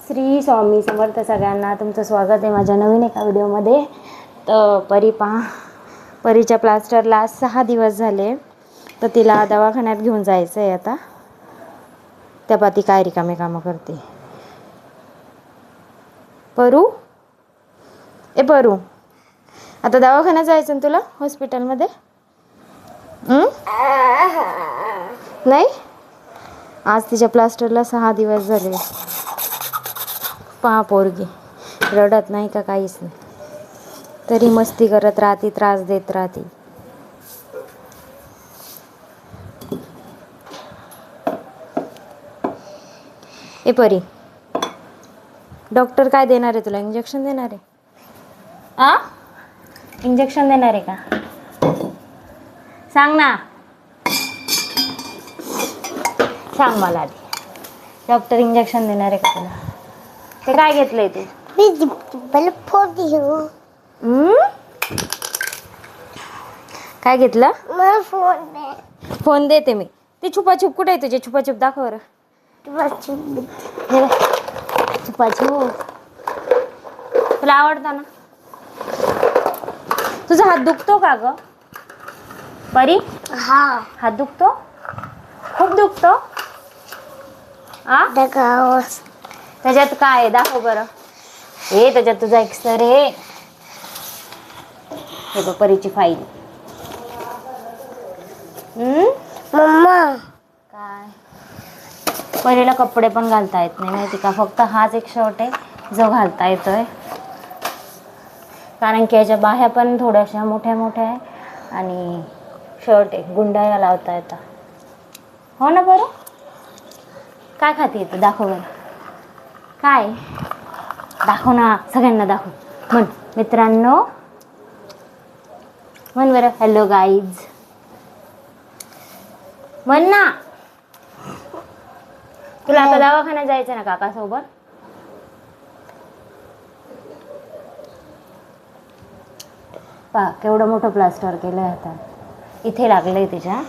श्री स्वामी समर्थ सगळ्यांना. तुमचं स्वागत आहे माझ्या नवीन एका व्हिडिओमध्ये. तर परीच्या प्लास्टरला 6 दिवस झाले, तर तिला दवाखान्यात घेऊन जायचं आहे आता. त्या पाती काय रिकामे कामं करते. परू परू, आता दवाखान्यात जायचं ना तुला, हॉस्पिटलमध्ये? नाही, आज तिच्या प्लास्टरला 6 दिवस झाले. पहा पोरगी रडत नाही का, काहीच नाही, तरी मस्ती करत राहते, त्रास देत राहते. परी, डॉक्टर काय देणार आहे तुला? इंजेक्शन देणार आहे? इंजेक्शन देणार आहे का? सांग ना, सांग मला आधी. डॉक्टर इंजेक्शन देणार आहे का तुला? ते काय घेतलंय तू? काय घेतलं? फोन देते मी. ते छुपाछुप कुठे आहे तुझे? छुपाछुप दाखव बरं. छुपाछुप तुला आवडता ना? तुझा हात दुखतो का ग परी? हात दुखतो, खूप दुखतो. त्याच्यात काय आहे दाखव बरं. त्याच्यात तुझा एक्सरे. हे बघ परीची फाईल. मम्मा, काय? परीला कपडे पण घालता येत नाही माहिती का? फक्त हाच एक शर्ट आहे जो घालता येतोय, कारण की याच्या बाह्या पण थोड्याशा मोठ्या मोठ्या आहे आणि शर्ट आहे गुंडाळ्या लावता येतात. हो ना बरं? काय खाते येतं दाखव बरं. काय दाखव ना, सगळ्यांना दाखव. म्हण मित्रांनो, म्हण बरं. हॅलो गाईज म्हण ना. तुला आता दवाखान्यात जायचं ना काकासोबत? पहा केवढं मोठं प्लास्टर केलंय आता. इथे लागलंय तिच्या.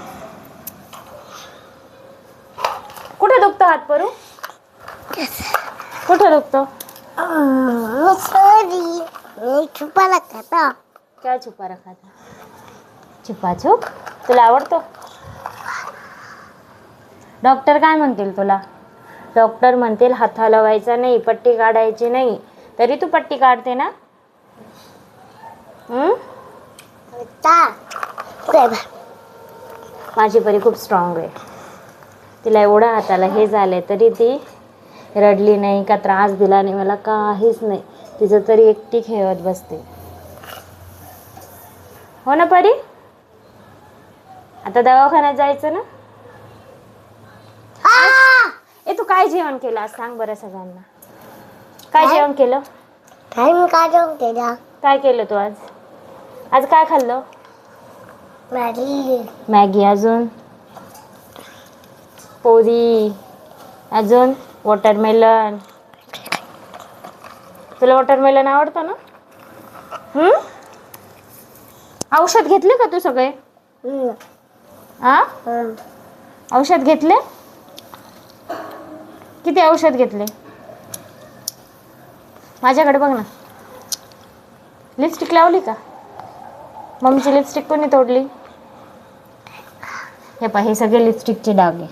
कुठे दुखतो हात परू? कुठे दुखतो? छुपा रखा था. क्या छुपा रखा था? छुपाछुप तुला आवडतो? डॉक्टर काय म्हणतील तुला? डॉक्टर म्हणतील हात हलवायचा नाही, पट्टी काढायची नाही. तरी तू पट्टी काढते ना? माझी परी खूप स्ट्रॉंग आहे. तिला एवढ्या हाताला हे झाले तरी ती रडली नाही का, त्रास दिला नाही मला, काहीच नाही. तिचं तरी एकटी खेळत बसते. हो ना परी? आता दवाखान्यात जायचं ना? तू काय जेवण केलं आज सांग बरं सगळ्यांना. काय जेवण केलं? काय केलं तू आज? आज काय खाल्लं? मॅगी. अजून पोळी. अजून वॉटरमेलन. तुला वॉटरमेलन आवडतं ना? औषध घेतले का तू सगळे? औषध घेतले? किती औषध घेतले? माझ्याकडे बघ ना. लिपस्टिक लावली का? मम्मीची लिपस्टिक कोणी तोडली? हे पहा, हे सगळे लिपस्टिकचे डाग आहे.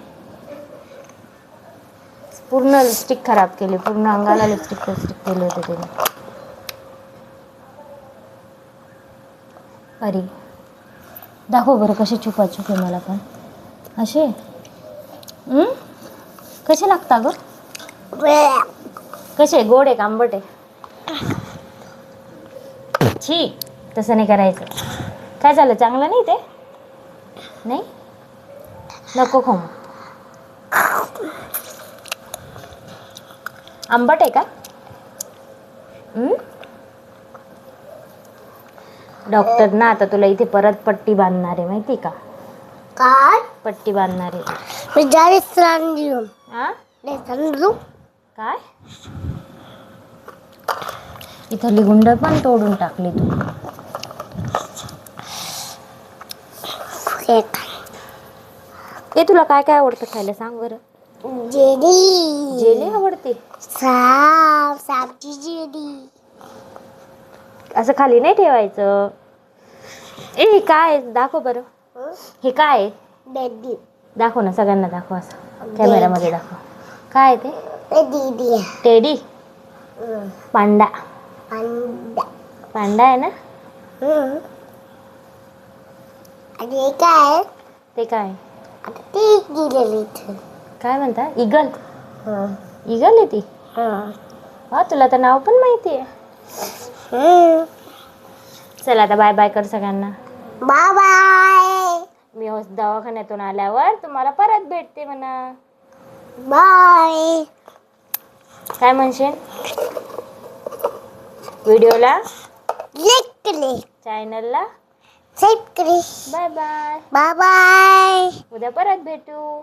पूर्ण लिपस्टिक खराब केली, पूर्ण अंगाला लिपस्टिक केले होते तिने. अरे दाखव बरं कसे छुपाछुप आहे. मला पण असे कसे लागता ग? कसे गोड आहे का आंबट आहे? छी, तसं नाही करायचं. काय झालं, चांगलं नाही ते? नाही नको खाऊ. आंबट आहे का? डॉक्टर ना आता तुला इथे परत पट्टी बांधणार आहे माहिती का? काय पट्टी बांधणार आहे. काय इथली गुंड पण तोडून टाकली तू. तुला काय काय आवडतं खायला सांग बरं. जेली जेली आवडते. सापची जेली. असं खाली नाही ठेवायचं. ए हे काय आहे? दाखव बरं. हे काय आहे? दीदी दाखव ना, सगळ्यांना दाखव, असं कॅमेरामध्ये दाखव. काय आहे ते? दीदी टेडी. पांडा. अंडा. पांडा आहे ना. आणि हे काय? ते काय? आता ते गेलेलं इथं. काय म्हणता? इगल. इगल आहे ती. हा, तुला तर नाव पण माहिती आहे. चला आता बाय बाय कर सगळ्यांना. Bye bye. मी दवाखान्यातून आल्यावर तुम्हाला परत भेटते म्हणा. बाय. काय म्हणशील? व्हिडिओला लाईक करे. चॅनलला सबस्क्राईब करे. Bye bye. Bye bye. उद्या परत भेटू.